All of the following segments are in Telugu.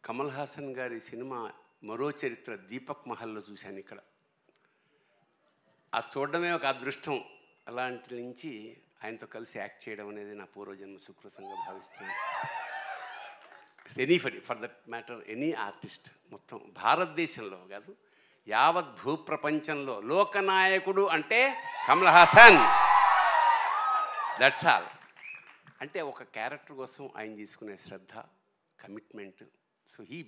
కమల్ హాసన్ గారి సినిమా మరో చరిత్ర దీపక్ మహల్లో చూశాను ఇక్కడ. ఆ చూడడమే ఒక అదృష్టం. అలాంటి నుంచి ఆయనతో కలిసి యాక్ట్ చేయడం అనేది నా పూర్వజన్మ సుకృతంగా భావిస్తున్నాను. Anybody for that matter, any artist మొత్తం భారతదేశంలో కాదు, యావత్ భూప్రపంచంలో లోకనాయకుడు అంటే కమల్ హాసన్. That's all. అంటే ఒక క్యారెక్టర్ కోసం ఆయన తీసుకునే శ్రద్ధ, commitment. So he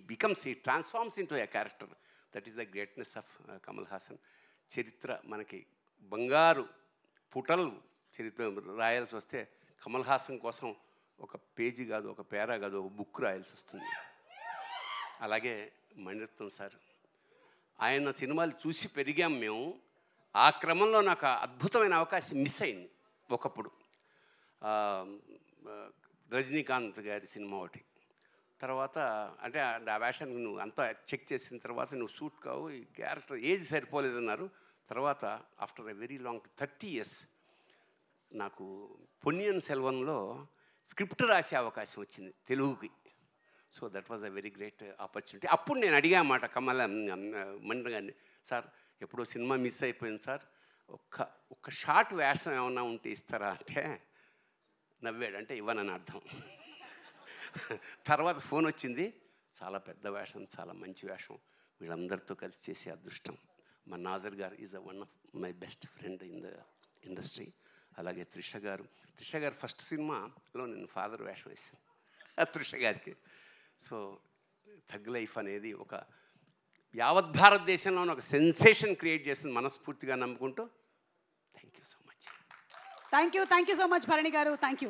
transforms into a character. That is the greatness of Kamal Haasan. చరిత్ర మనకి బంగారు పుటలు చరిత్ర రాయాల్సి వస్తే కమల్ హాసన్ కోసం ఒక పేజీ కాదు, ఒక పేరా కాదు, ఒక బుక్ రాయాల్సి వస్తుంది. అలాగే మణిరత్నం సార్, ఆయన సినిమాలు చూసి పెరిగాం మేము. ఆ క్రమంలో నాకు అద్భుతమైన అవకాశం మిస్ అయింది ఒకప్పుడు. రజనీకాంత్ గారి సినిమా ఒకటి. తర్వాత అంటే ఆ వేషానికి నువ్వు అంతా చెక్ చేసిన తర్వాత నువ్వు సూట్ కావు, ఈ క్యారెక్టర్ ఏజ్ సరిపోలేదన్నారు. తర్వాత after a very long 30 years నాకు పొన్నియిన్ సెల్వన్లో స్క్రిప్ట్ రాసే అవకాశం వచ్చింది తెలుగుకి. So that was a very great opportunity. అప్పుడు నేను అడిగా మాట మణి గారిని, సార్ ఎప్పుడో సినిమా మిస్ అయిపోయింది సార్, ఒక్క షార్ట్ వేషం ఏమన్నా ఉంటే ఇస్తారా అంటే నవ్వాడు. అంటే ఇవ్వనని అర్థం. తర్వాత ఫోన్ వచ్చింది, చాలా పెద్ద వేషం, చాలా మంచి వేషం, వీళ్ళందరితో కలిసి చేసే అదృష్టం. మా నాజర్ గారు is one of my best friend in the industry. అలాగే త్రిష గారు ఫస్ట్ సినిమాలో నేను ఫాదర్ వేషం వేసాను త్రిష గారికి. సో థగ్ లైఫ్ అనేది ఒక యావత్ భారతదేశంలోనే ఒక సెన్సేషన్ క్రియేట్ చేస్తుంది మనస్ఫూర్తిగా నమ్ముకుంటూ. Thank you so much. Thank you so much Bharani గారు. Thank you.